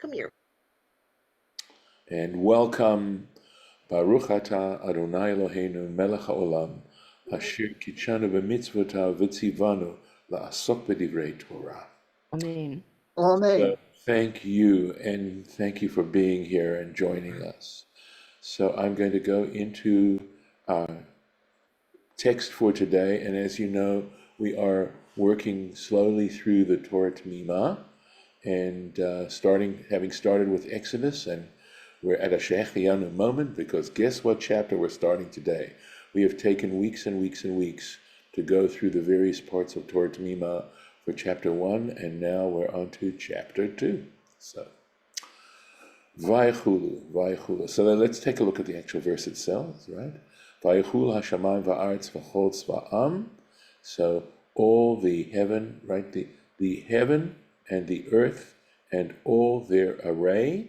Come here. And welcome, Baruch Atah Adonai Eloheinu Melech HaOlam, Asher Kitshanu b'mitzvotav v'tzivanu la'asok b'divrei Torah. Amen. Amen. Thank you, and thank you for being here and joining us. So I'm going to go into our text for today, and as you know, we are working slowly through the Torah Temimah, and having started with Exodus, and we're at a Shehecheyanu moment, because guess what chapter we're starting today? We have taken weeks and weeks and weeks to go through the various parts of Torah Temimah for chapter 1, and now we're on to chapter 2. So, Vaikhulu. So then let's take a look at the actual verse itself, right? Vaikhulu hashamayim va'aretz v'chol tzva'am. So all the heaven, right? The heaven and the earth and all their array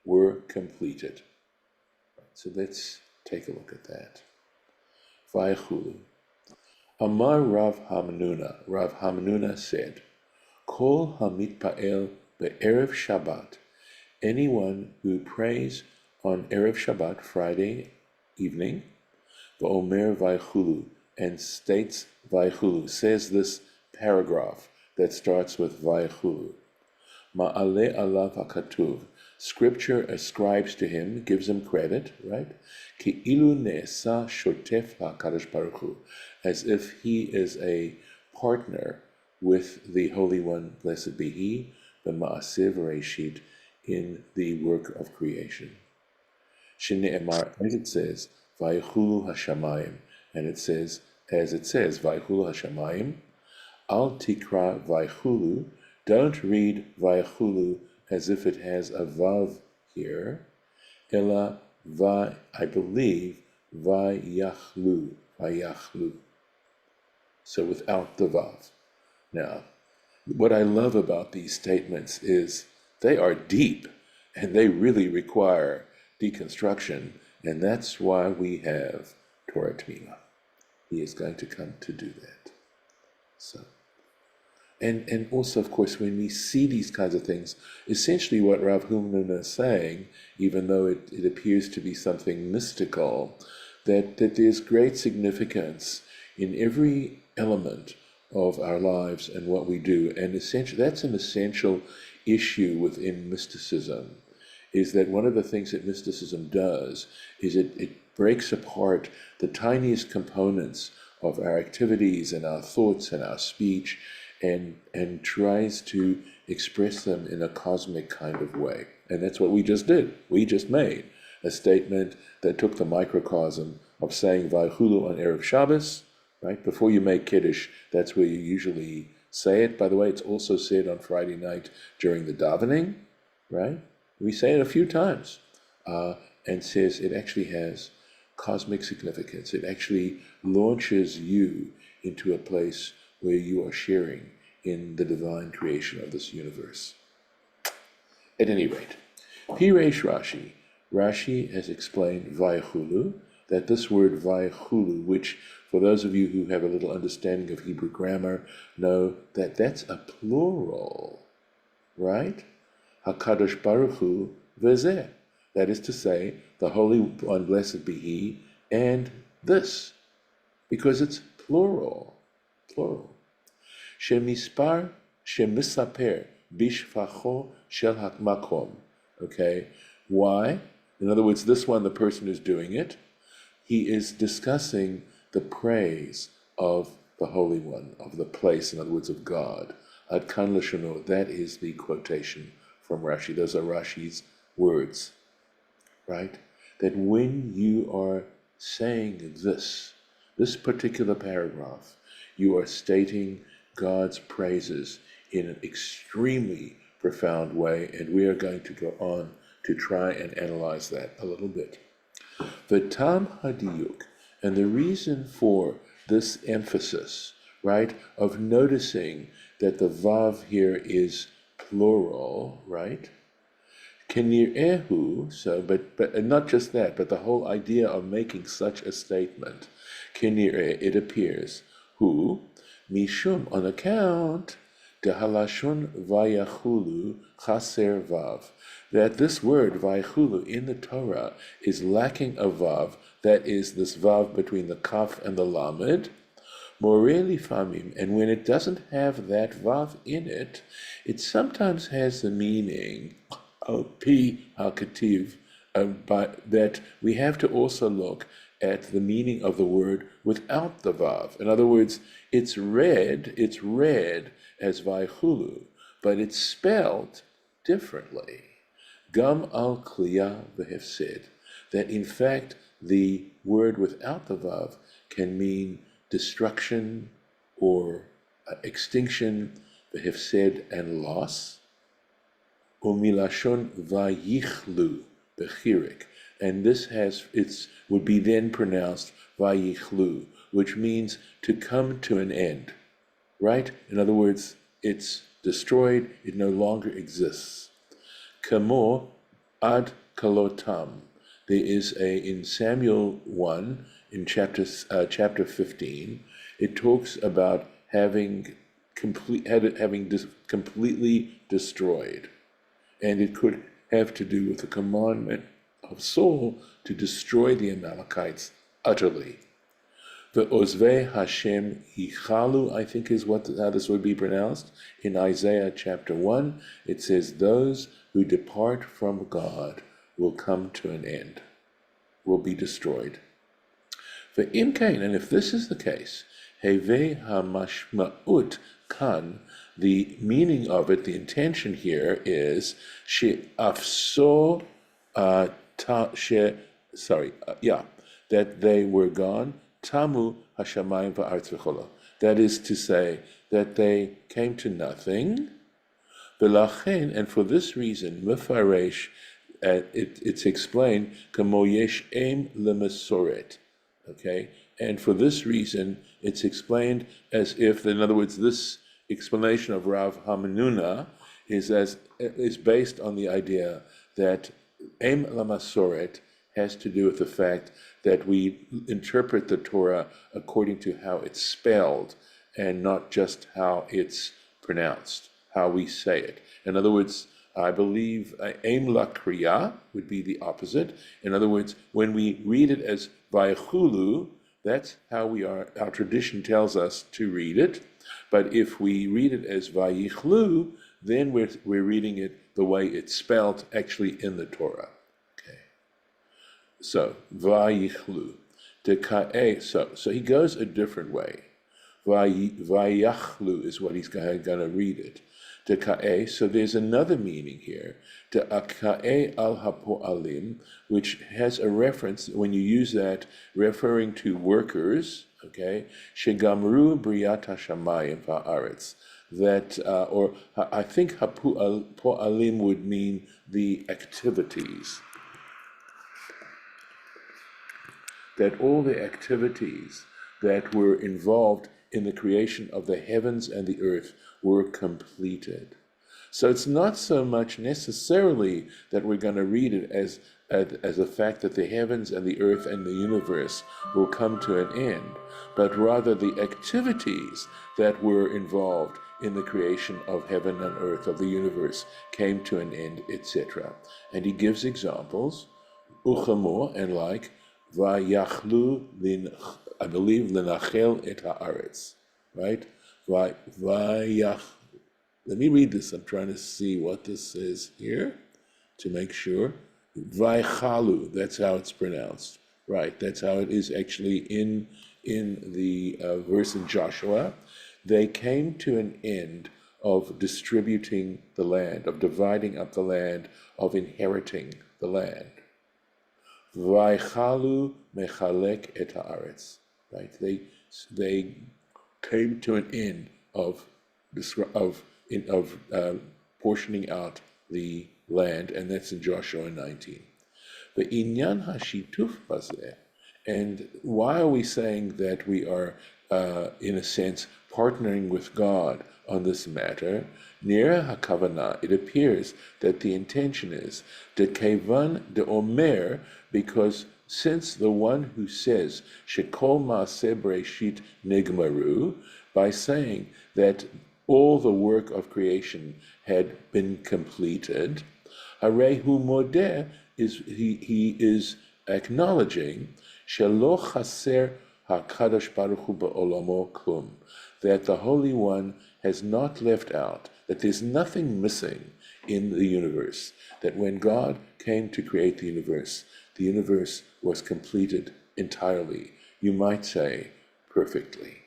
were completed. So let's take a look at that. Vaikhulu. Amar Rav Hamnuna said, Kol hamitpa'el be'erev Shabbat, anyone who prays on Erev Shabbat, Friday evening, v'omer Vaikhulu, and states Vaikhulu, says this paragraph that starts with Vaikhulu. Ma'ale alav hakatuv, Scripture ascribes to him, gives him credit, right? Ki'ilu ne'esa shotef ha'kadosh baruch hu, as if he is a partner with the Holy One, blessed be He, the Ma'aseh Reshit, in the work of creation. Shene'emar, as it says, Vaychulu hashamayim, and it says, as it says, Vaychulu hashamayim, al tikra Vaychulu, don't read Vaychulu as if it has a vav here, ela I believe, Vayachlu. So without the vav. Now, what I love about these statements is they are deep and they really require deconstruction, and that's why we have Torah Temimah. He is going to come to do that. So, and also, of course, when we see these kinds of things, essentially what Rav Hamnuna is saying, even though it appears to be something mystical, that there's great significance in every element of our lives and what we do. And essentially, that's an essential issue within mysticism, is that one of the things that mysticism does is it breaks apart the tiniest components of our activities and our thoughts and our speech, and tries to express them in a cosmic kind of way. And that's what we just did. We just made a statement that took the microcosm of saying Vaychulu on Erev Shabbos, right? Before you make Kiddush, that's where you usually say it. By the way, it's also said on Friday night during the davening, right? We say it a few times, and says it actually has cosmic significance. It actually launches you into a place where you are sharing in the divine creation of this universe. At any rate, Piresh Rashi has explained Vaychulu, that this word Vaychulu, which for those of you who have a little understanding of Hebrew grammar know that that's a plural, right? HaKadosh Baruch Hu v'zeh. That is to say, the Holy One, blessed be He, and this, because it's plural. Shemisaper bishfacho shel hakmakom. Okay, why? In other words, this one, the person who's doing it, he is discussing the praise of the Holy One, of the place, in other words, of God. Ad kan lashono, that is the quotation from Rashi. Those are Rashi's words, right? That when you are saying this particular paragraph, you are stating God's praises in an extremely profound way, and we are going to go on to try and analyze that a little bit. The tam hadiyuk, and the reason for this emphasis, right, of noticing that the vav here is plural, right? Kinir'ehu, so, but not just that, but the whole idea of making such a statement, kinir'eh, it appears, who, mishum, on account, dehalashon vayachulu chaser vav, that this word vayachulu in the Torah is lacking a vav, that is this vav between the kaf and the lamed, moreli famim, and when it doesn't have that vav in it, it sometimes has the meaning of pi hakativ, that we have to also look at the meaning of the word without the vav. In other words, it's read as vaychulu, but it's spelled differently. Gam al kliya v'hefsed, that in fact the word without the vav can mean destruction or extinction, v'hefsed and loss. Umilashon vayichlu bechirik, and this would be then pronounced vayichlu, which means to come to an end, right? In other words, it's destroyed, it no longer exists. Kamo ad kalotam. There is in Samuel 1, in chapter 15, it talks about having completely destroyed. And it could have to do with the commandment of Saul to destroy the Amalekites utterly. The Ozvei Hashem Yichalu, I think is how this would be pronounced. In Isaiah chapter 1, it says, those who depart from God will come to an end, will be destroyed. For Imkain, and if this is the case, Heve HaMashma'ut Kan, the meaning of it, the intention here is that they were gone, tamu hashamayim va'aretz v'cholo. That is to say, that they came to nothing. V'lachen, and for this reason, mefaresh, it's explained, kamo yesh em lemesoret. Okay, and for this reason, it's explained as if, in other words, this explanation of Rav Hamanuna is based on the idea that Em Lamasoret has to do with the fact that we interpret the Torah according to how it's spelled and not just how it's pronounced, how we say it. In other words, I believe Em La Kriya would be the opposite. In other words, when we read it as Vaychulu, that's how our tradition tells us to read it. But if we read it as Vayichlu, then we're reading it the way it's spelled actually in the Torah. Okay. So Vayichlu. So he goes a different way. Vayachlu is what he's going to read it. So there's another meaning here. Al hapoalim, which has a reference, when you use that, referring to workers, okay, shegamru briyat hashamayim va'aretz, that, or I think hapoalim would mean the activities, that all the activities that were involved in the creation of the heavens and the earth were completed. So it's not so much necessarily that we're going to read it as a fact that the heavens and the earth and the universe will come to an end, but rather the activities that were involved in the creation of heaven and earth, of the universe, came to an end, etc. And he gives examples, uchamor, and like, vayachlu I believe lenachel et haaretz, right? Let me read this. I'm trying to see what this says here to make sure. Vaychalu, that's how it's pronounced, right? That's how it is actually in the verse in Joshua. They came to an end of distributing the land, of dividing up the land, of inheriting the land. Vaychalu mechalek et haaretz. Right? They came to an end of portioning out the land, and that's in Joshua 19. The inyan hashituf bazeh, and why are we saying that we are, in a sense, partnering with God on this matter? Nira hakavana, it appears that the intention is de kevan de omer, because since the one who says shekol maaseh breshit nigmaru, by saying that all the work of creation had been completed, Harehu modeh he is acknowledging shelo chaser hakadosh baruch hu be'olamo klum, that the Holy One has not left out, that there's nothing missing in the universe, that when God came to create the universe was completed entirely, you might say perfectly.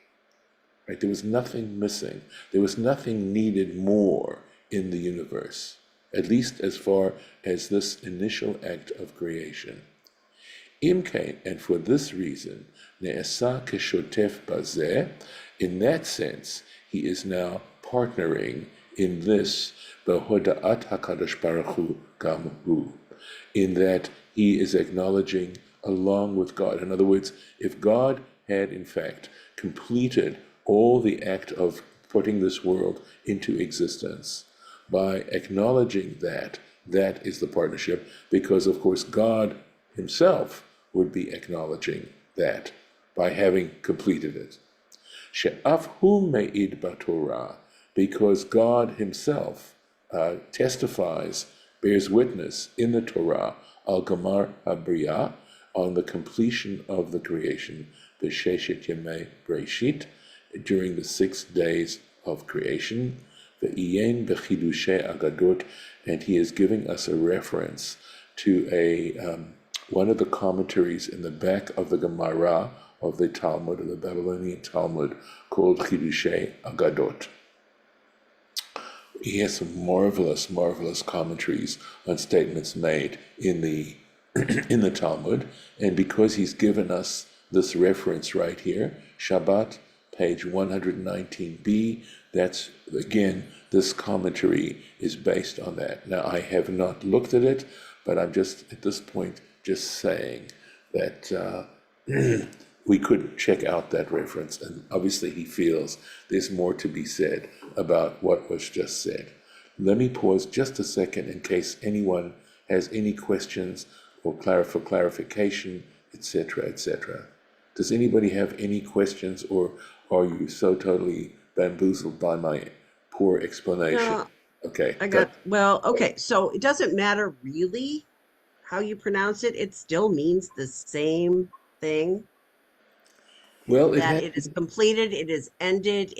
Right? There was nothing missing. There was nothing needed more in the universe, at least as far as this initial act of creation. Imkain, and for this reason, ne'esa keshotef bazeh, in that sense, he is now partnering in this, behoda'at HaKadosh Baruch Hu gam hu, in that he is acknowledging along with God. In other words, if God had in fact completed all the act of putting this world into existence, by acknowledging that is the partnership, because of course God himself would be acknowledging that by having completed it. She'af hu me'id b'Torah, because God himself testifies, bears witness in the Torah, al gamar habriya, on the completion of the creation, b'sheshet yemei Breshit, during the 6 days of creation, ve'iyen b'chidushei agadot, and he is giving us a reference to one of the commentaries in the back of the Gemara of the Talmud, of the Babylonian Talmud, called Chidushei Agadot. He has some marvelous commentaries on statements made in the in the Talmud, and because he's given us this reference right here, Shabbat, page 119b, that's, again, this commentary is based on that. Now, I have not looked at it, but I'm just, at this point, just saying that we could check out that reference, and obviously he feels there's more to be said about what was just said. Let me pause just a second in case anyone has any questions or clarification, etc., etc. Does anybody have any questions, or are you so totally bamboozled by my poor explanation? No, Okay. okay, so it doesn't matter really how you pronounce it. It still means the same thing, Well, it that has, it is completed, it is ended,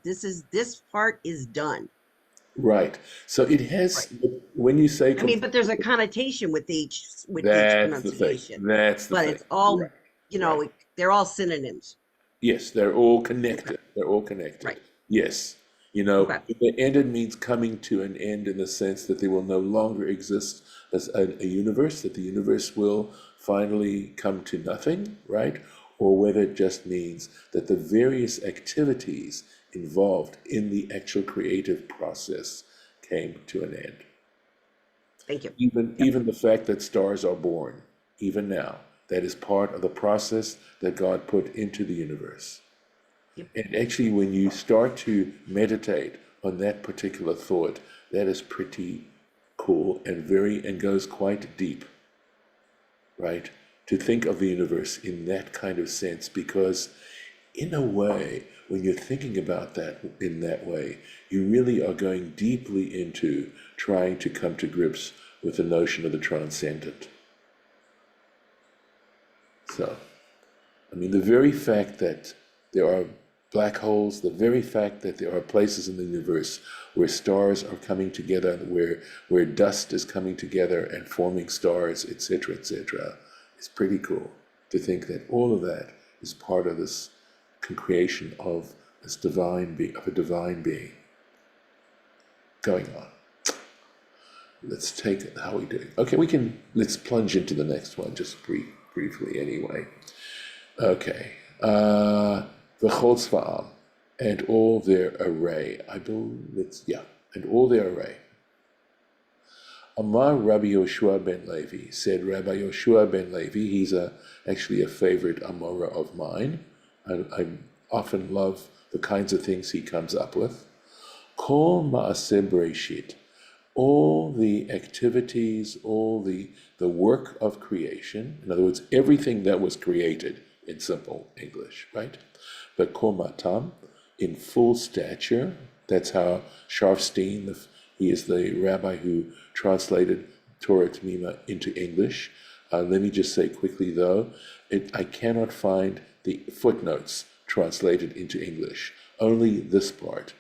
this part is done. right. So it Right. has, when you say I mean, complete, but there's a connotation with each that's the thing. pronunciation. That's the But thing. it's all, Right. Right. they're all synonyms. Yes, they're all Okay. connected. They're all connected. Right. Yes. Okay. The ended means coming to an end in the sense that there will no longer exist as a universe, that the universe will finally come to nothing, right? Or whether it just means that the various activities involved in the actual creative process came to an end. Thank you. Yep. Even the fact that stars are born, even now, that is part of the process that God put into the universe. Yep. And actually, when you start to meditate on that particular thought, that is pretty cool and goes quite deep, right? To think of the universe in that kind of sense, because in a way, when you're thinking about that in that way, you really are going deeply into trying to come to grips with the notion of the transcendent. So, I mean, the very fact that there are black holes, the very fact that there are places in the universe where stars are coming together, where dust is coming together and forming stars, etc., etc., is pretty cool to think that all of that is part of this creation of this divine being, of a divine being going on. Let's take it. How are we doing? Okay, let's plunge into the next one just briefly anyway. Okay. V'chol tzva'am, and all their array. I believe and all their array. Amar Rabbi Yoshua ben Levi, said Rabbi Yoshua ben Levi, he's actually a favorite Amora of mine. I often love the kinds of things he comes up with. Kol ma'aseh Breshit, all the activities, all the work of creation, in other words, everything that was created in simple English, right? But komatam, in full stature, That's how Sharfstein, he is the rabbi who translated Torah Temimah into English. Let me just say quickly, though, I cannot find the footnotes translated into English, only this part.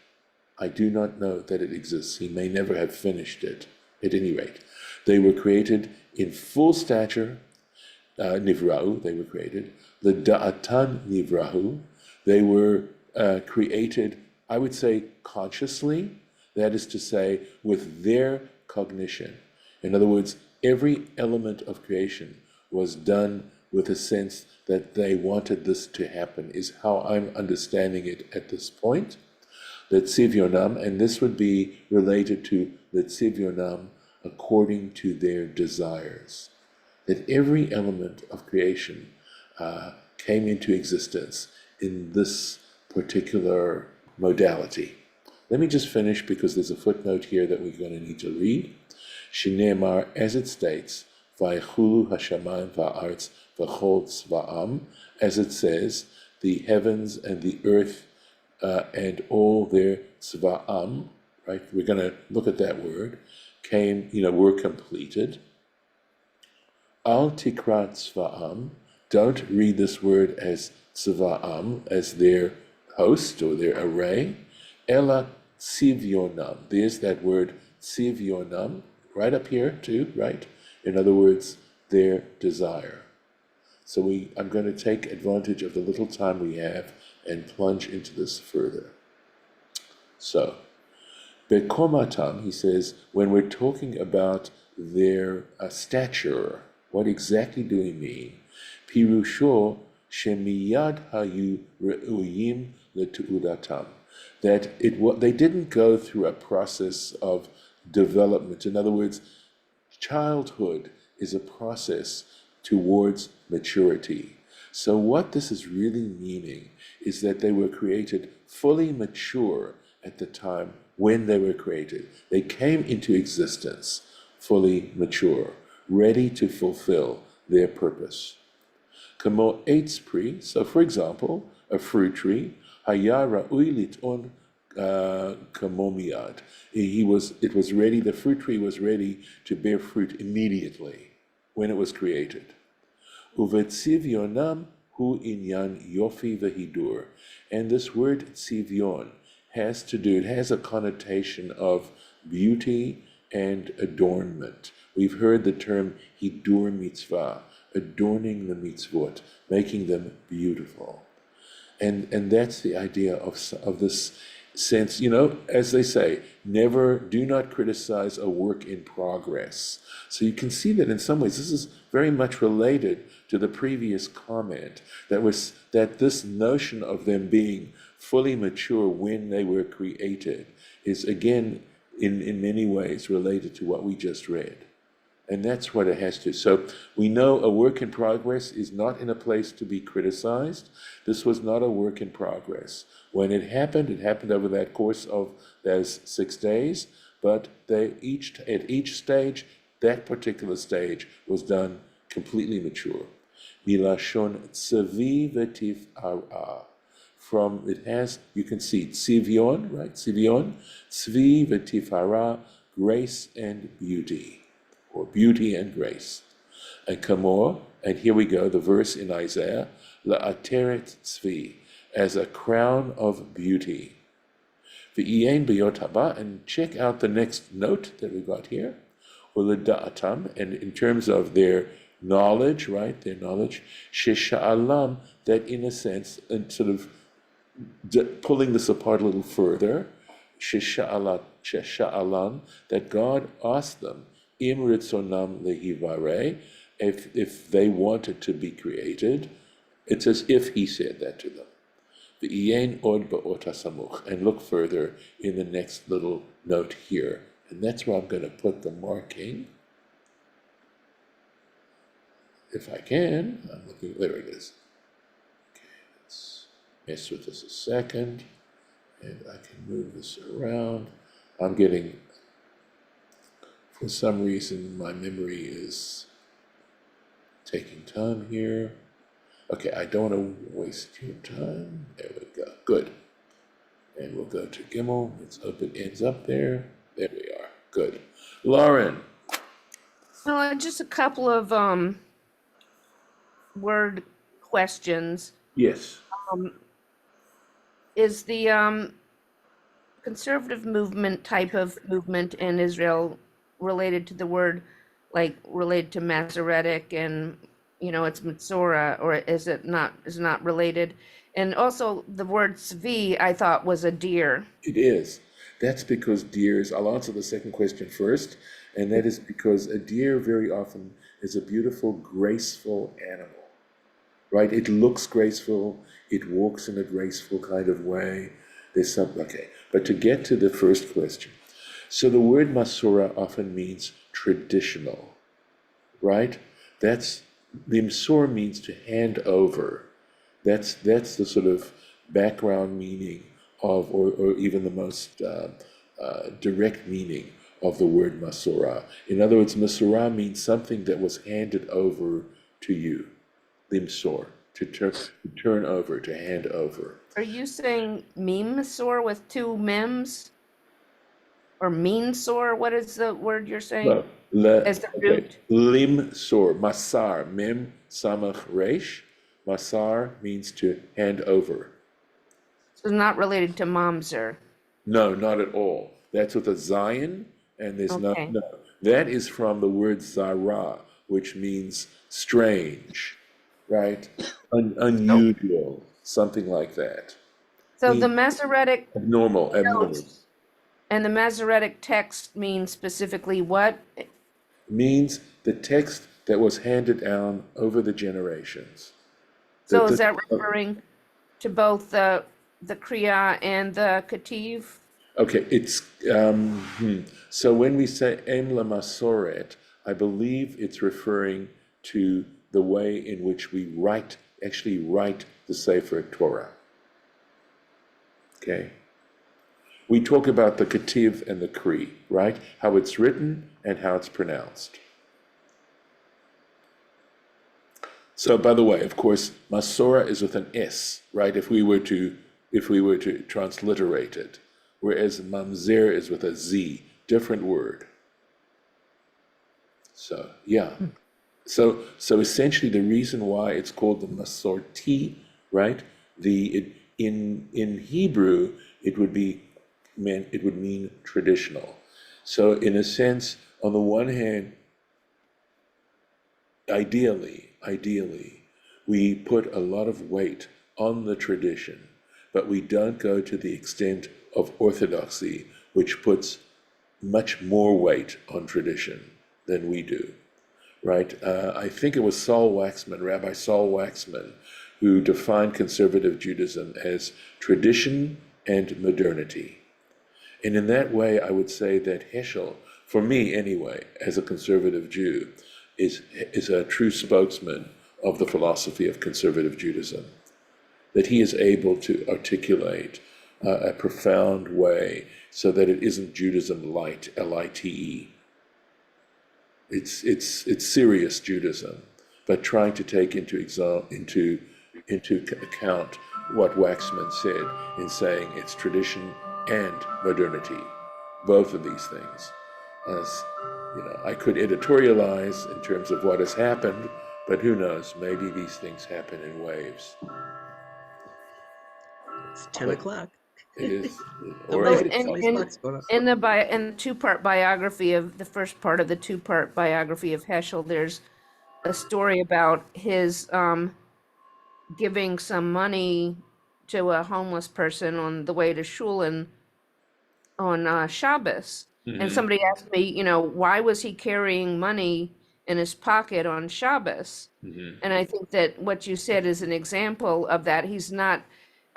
I do not know that it exists. He may never have finished it. At any rate, they were created in full stature, nivrahu, they were created. The da'atan nivrahu, they were created, I would say, consciously, that is to say, with their cognition. In other words, every element of creation was done with a sense that they wanted this to happen, is how I'm understanding it at this point. Letzivionam, and this would be related to Letzivionam according to their desires. That every element of creation came into existence in this particular modality. Let me just finish because there's a footnote here that we're going to need to read. Shinemar, as it states, Vaychulu hashamayim va'artz v'chol tzva'am, as it says, the heavens and the earth and all their tzva'am, right? We're going to look at that word, were completed. Al tikra tzva'am, don't read this word as tzva'am, as their host or their array. Ela tzivionam, there's that word tzivionam, right up here too, right? In other words, their desire. So I'm going to take advantage of the little time we have and plunge into this further. So, bekomatam, he says, when we're talking about their stature, what exactly do we mean? Pirusho shemiyad hayu re'uyim letu'udatam. That they didn't go through a process of development. In other words, childhood is a process towards maturity. So what this is really meaning is that they were created fully mature at the time when they were created. They came into existence fully mature, ready to fulfill their purpose. Kamo eitz pri, so for example, a fruit tree, haya ra'ui lit'on kamo miyad. It was ready, the fruit tree was ready to bear fruit immediately when it was created. Uvetzivionam hu inyan yofi vehidur. And this word tzivyon it has a connotation of beauty and adornment. We've heard the term hidur mitzvah, adorning the mitzvot, making them beautiful. And that's the idea of this sense, as they say, do not criticize a work in progress. So you can see that in some ways this is very much related to the previous comment, that this notion of them being fully mature when they were created is again in many ways related to what we just read. And that's what it has to. So we know a work in progress is not in a place to be criticized. This was not a work in progress. When it happened over that course of those 6 days, but at each stage, that particular stage was done completely mature. Milashon tzavi v'tif ara. You can see tzivion, right? Tzivion, tzvi v'tifara, grace and beauty, or beauty and grace. And kamor, and here we go, the verse in Isaiah, la'ateret tzvi, as a crown of beauty. V'ien b'yot haba, and check out the next note that we got here, u'leda'atam, and in terms of their knowledge, right, their knowledge, shesha'alam, that in a sense, and sort of pulling this apart a little further, shesha'alam, that God asked them, im ritzonam lehivare, if they wanted to be created, it's as if he said that to them. V'ien od ba'ot hasamuch, and look further in the next little note here, and that's where I'm going to put the marking. If I can, I'm looking, there it is. Okay, let's mess with this a second, and I can move this around. I'm getting, for some reason, my memory is taking time here. Okay, I don't want to waste your time. There we go. Good. And we'll go to Gimel. Let's hope it ends up there. There we are. Good. Lauren. Well, just a couple of word questions. Yes. Is the conservative movement type of movement in Israel related to the word, like related to Masoretic and it's Metzora, or is it not? Is not related? And also the word Tzvi, I thought was a deer. It is. That's because deers, I'll answer the second question first, and that is because a deer very often is a beautiful, graceful animal, right? It looks graceful, it walks in a graceful kind of way. Okay. But to get to the first question, so the word Masora often means traditional, right? Limsor means to hand over. That's the sort of background meaning of, or even the most direct meaning of the word Masorah. In other words, Masorah means something that was handed over to you. Limsor, to turn over, to hand over. Are you saying Memsor with two mems? Or meansor? What is the word you're saying? As the Okay. root? Limsor, Masar, Mem Samach Resh. Masar means to hand over. So it's not related to Mamzer. No, not at all. That's with a Zion, and there's Okay. no. That is from the word Zara, which means strange, right? Unusual, something like that. So the Means Masoretic abnormal. notes and the Masoretic text means specifically what? Means the text that was handed down over the generations. So is that referring to both the Kriya and the Ketiv? Okay, it's so when we say Em la Masoret, I believe it's referring to the way in which we actually write the Sefer Torah. Okay, we talk about the Ketiv and the Kri, right? How it's written and how it's pronounced. So, by the way, of course, Masorah is with an S, right? If we were to transliterate it, whereas Mamzer is with a Z, different word. So, yeah. So essentially, the reason why it's called the Masorti, right? In Hebrew, it would mean traditional. So, in a sense, on the one hand, ideally, we put a lot of weight on the tradition, but we don't go to the extent of orthodoxy, which puts much more weight on tradition than we do, right? I think it was Rabbi Saul Waxman, who defined conservative Judaism as tradition and modernity. And in that way, I would say that Heschel, for me anyway, as a conservative Jew, is a true spokesman of the philosophy of conservative Judaism. That he is able to articulate a profound way so that it isn't Judaism light, L-I-T-E. It's serious Judaism, but trying to take into account what Waxman said in saying it's tradition and modernity, both of these things. As I could editorialize in terms of what has happened, but who knows? Maybe these things happen in waves. It's 10 o'clock. It is, Oh, or Oh, eight o'clock. and clock's going off. in the two-part biography of the first part of the two-part biography of Heschel, there's a story about his giving some money to a homeless person on the way to shul on Shabbos. And somebody asked me, why was he carrying money in his pocket on Shabbos? And I think that what you said is an example of that. He's not,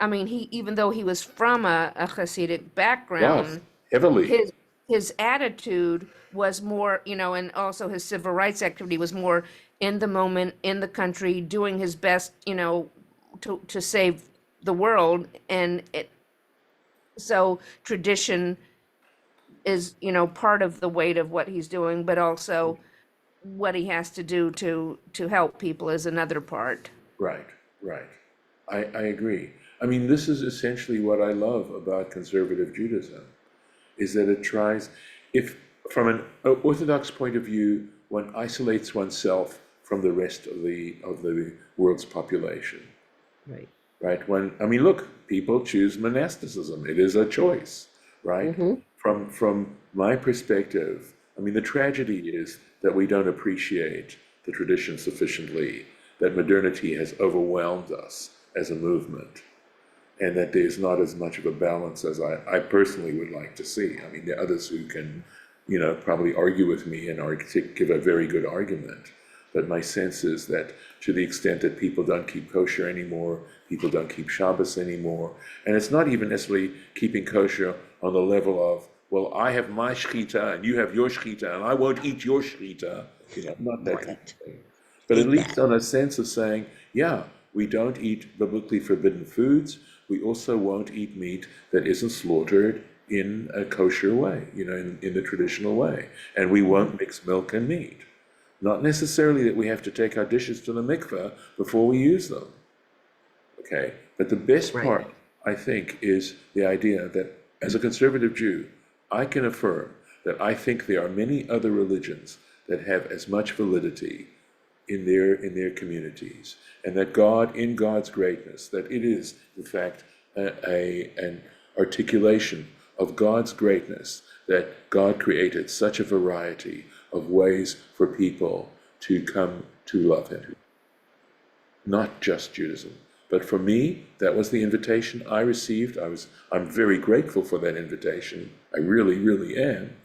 even though he was from a Hasidic background, Heavily. his attitude was more, and also his civil rights activity was more in the moment, in the country, doing his best, to save the world. And so tradition is, part of the weight of what he's doing, but also what he has to do to help people is another part. Right. I agree. I mean, this is essentially what I love about conservative Judaism, is that it tries, if from an Orthodox point of view, one isolates oneself from the rest of the world's population, Right. right? When, I mean, look, people choose monasticism. It is a choice, right? Mm-hmm. From my perspective, I mean, the tragedy is that we don't appreciate the tradition sufficiently, that modernity has overwhelmed us as a movement, and that there's not as much of a balance as I personally would like to see. I mean, there are others who can, probably argue with me and give a very good argument. But my sense is that to the extent that people don't keep kosher anymore, people don't keep Shabbos anymore, and it's not even necessarily keeping kosher on the level of, well, I have my shechita and you have your shechita and I won't eat your shechita, not that kind of thing. But at least on a sense of saying, yeah, we don't eat biblically forbidden foods. We also won't eat meat that isn't slaughtered in a kosher way, in the traditional way. And we won't mix milk and meat. Not necessarily that we have to take our dishes to the mikveh before we use them. Okay? But the best Right. part, I think, is the idea that as a conservative Jew, I can affirm that I think there are many other religions that have as much validity in their communities, and that God, in God's greatness, that it is in fact an articulation of God's greatness, that God created such a variety of ways for people to come to love Him. Not just Judaism, but for me, that was the invitation I received. I'm very grateful for that invitation. I really, really am.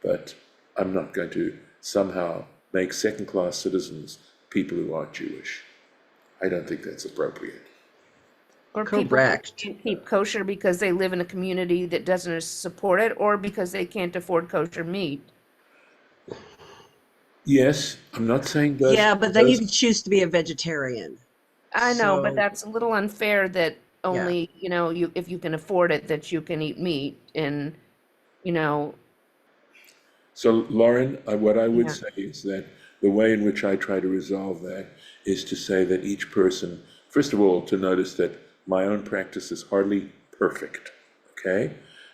But I'm not going to somehow make second-class citizens people who aren't Jewish. I don't think that's appropriate. Or people who Correct. can't keep kosher because they live in a community that doesn't support it, or because they can't afford kosher meat. Yes, I'm not saying those. Yeah, but then you could choose to be a vegetarian. I know, but So, that's a little unfair that yeah. only, you if you can afford it, that you can eat meat and, you know, So, Lauren, what I would yeah. say is that the way in which I try to resolve that is to say that each person, first of all, to notice that my own practice is hardly perfect, okay?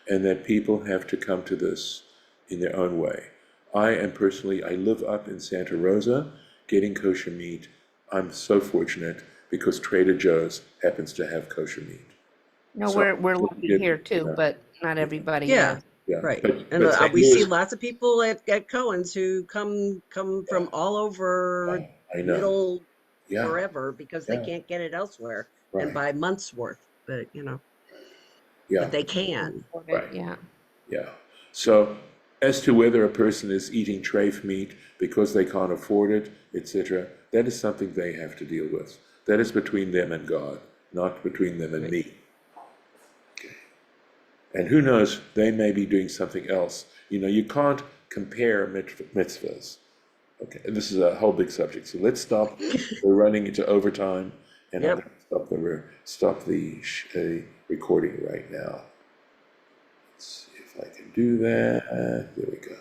And that people have to come to this in their own way. I live up in Santa Rosa getting kosher meat. I'm so fortunate because Trader Joe's happens to have kosher meat. No, So, we're lucky here too, but not everybody Yeah. is. yeah, Right. but And St. we see Louis, lots of people at Cohen's who come from all over I know, middle yeah, wherever because they yeah, can't get it elsewhere and right, buy months worth. But yeah, but they can. Afford it, right. yeah. Yeah. So as to whether a person is eating treif meat because they can't afford it, etc., that is something they have to deal with. That is between them and God, not between them and Right. me. Okay. And who knows, they may be doing something else. You can't compare mitzvahs. Okay, and this is a whole big subject. So let's stop. We're running into overtime, and I'm Yep. going to stop the recording right now. Let's see if I can do that. There we go.